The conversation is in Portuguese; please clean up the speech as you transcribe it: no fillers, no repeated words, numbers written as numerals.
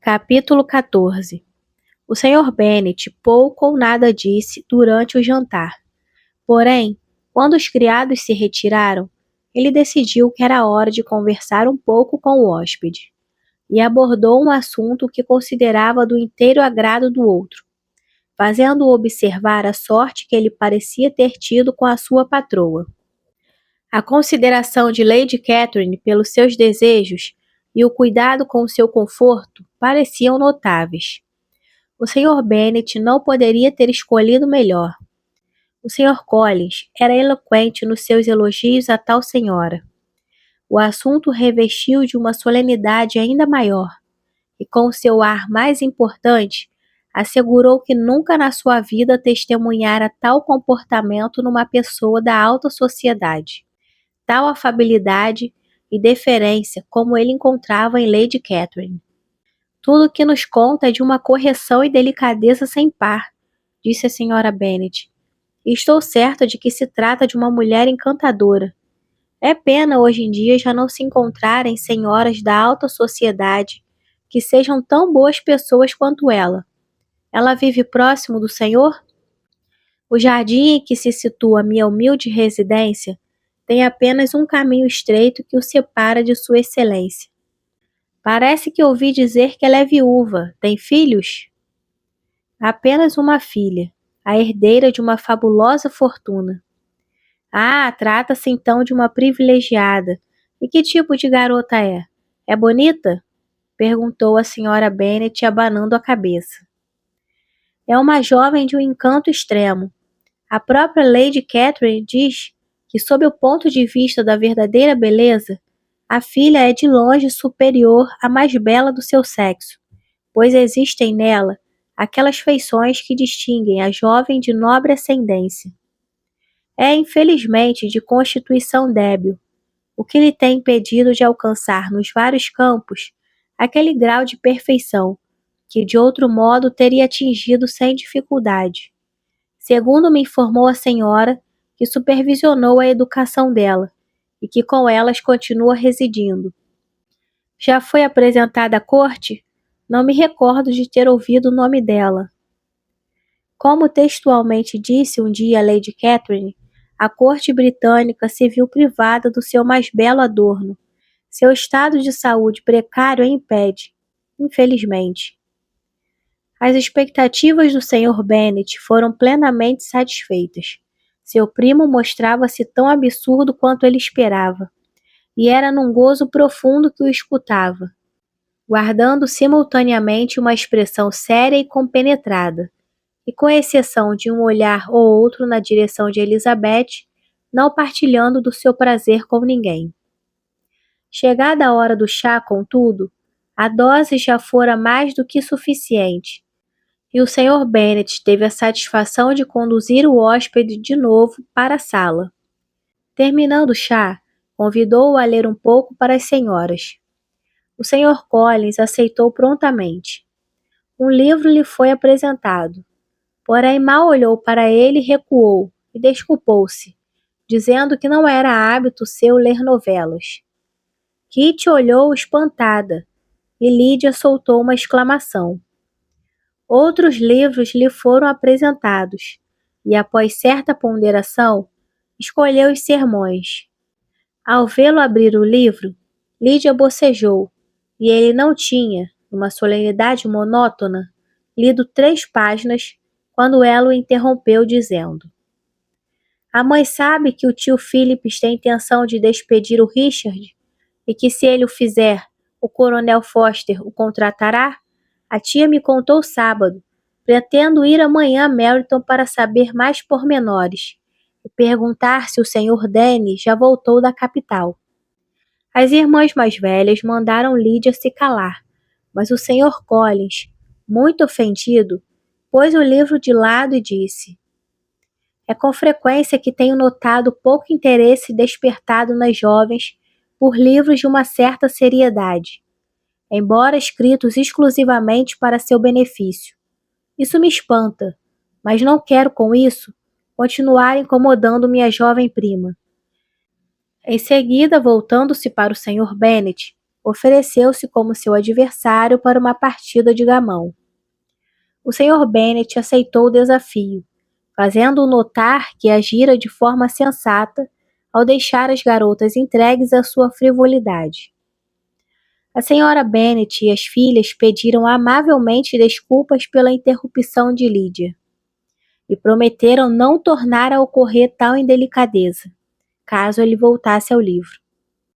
Capítulo 14. O Sr. Bennet pouco ou nada disse durante o jantar. Porém, quando os criados se retiraram, ele decidiu que era hora de conversar um pouco com o hóspede, e abordou um assunto que considerava do inteiro agrado do outro, fazendo-o observar a sorte que ele parecia ter tido com a sua patroa. A consideração de Lady Catherine pelos seus desejos e o cuidado com o seu conforto pareciam notáveis. O Sr. Bennet não poderia ter escolhido melhor. O Sr. Collins era eloquente nos seus elogios à tal senhora. O assunto revestiu de uma solenidade ainda maior, e com seu ar mais importante, assegurou que nunca na sua vida testemunhara tal comportamento numa pessoa da alta sociedade, tal afabilidade e deferência como ele encontrava em Lady Catherine. Tudo o que nos conta é de uma correção e delicadeza sem par, disse a Sra. Bennet. E estou certa de que se trata de uma mulher encantadora. É pena hoje em dia já não se encontrarem senhoras da alta sociedade que sejam tão boas pessoas quanto ela. Ela vive próximo do senhor? O jardim em que se situa minha humilde residência tem apenas um caminho estreito que o separa de Sua Excelência. Parece que ouvi dizer que ela é viúva. Tem filhos? Apenas uma filha, a herdeira de uma fabulosa fortuna. Ah, trata-se então de uma privilegiada. E que tipo de garota é? É bonita? Perguntou a Sra. Bennet, abanando a cabeça. É uma jovem de um encanto extremo. A própria Lady Catherine diz que, sob o ponto de vista da verdadeira beleza, a filha é de longe superior à mais bela do seu sexo, pois existem nela aquelas feições que distinguem a jovem de nobre ascendência. É, infelizmente, de constituição débil, o que lhe tem impedido de alcançar nos vários campos aquele grau de perfeição que de outro modo teria atingido sem dificuldade. Segundo me informou a senhora, que supervisionou a educação dela e que com elas continua residindo. Já foi apresentada à corte? Não me recordo de ter ouvido o nome dela. Como textualmente disse um dia a Lady Catherine, a corte britânica se viu privada do seu mais belo adorno. Seu estado de saúde precário a impede, infelizmente. As expectativas do Sr. Bennet foram plenamente satisfeitas. Seu primo mostrava-se tão absurdo quanto ele esperava, e era num gozo profundo que o escutava, guardando simultaneamente uma expressão séria e compenetrada, e com exceção de um olhar ou outro na direção de Elizabeth, não partilhando do seu prazer com ninguém. Chegada a hora do chá, contudo, a dose já fora mais do que suficiente, e o Sr. Bennet teve a satisfação de conduzir o hóspede de novo para a sala. Terminando o chá, convidou-o a ler um pouco para as senhoras. O Sr. Collins aceitou prontamente. Um livro lhe foi apresentado, porém mal olhou para ele e recuou, e desculpou-se, dizendo que não era hábito seu ler novelas. Kitty olhou espantada, e Lydia soltou uma exclamação. Outros livros lhe foram apresentados, e após certa ponderação, escolheu os sermões. Ao vê-lo abrir o livro, Lydia bocejou, e ele não tinha, numa solenidade monótona, lido 3 páginas, quando ela o interrompeu dizendo: A mãe sabe que o tio Phillips tem intenção de despedir o Richard, e que se ele o fizer, o coronel Foster o contratará? A tia me contou sábado. Pretendo ir amanhã a Meryton para saber mais pormenores e perguntar se o Sr. Dennis já voltou da capital. As irmãs mais velhas mandaram Lydia se calar, mas o Sr. Collins, muito ofendido, pôs o livro de lado e disse: É com frequência que tenho notado pouco interesse despertado nas jovens por livros de uma certa seriedade, embora escritos exclusivamente para seu benefício. Isso me espanta, mas não quero com isso continuar incomodando minha jovem prima. Em seguida, voltando-se para o Sr. Bennet, ofereceu-se como seu adversário para uma partida de gamão. O Sr. Bennet aceitou o desafio, fazendo-o notar que agira de forma sensata ao deixar as garotas entregues à sua frivolidade. A Sra. Bennet e as filhas pediram amavelmente desculpas pela interrupção de Lydia e prometeram não tornar a ocorrer tal indelicadeza, caso ele voltasse ao livro.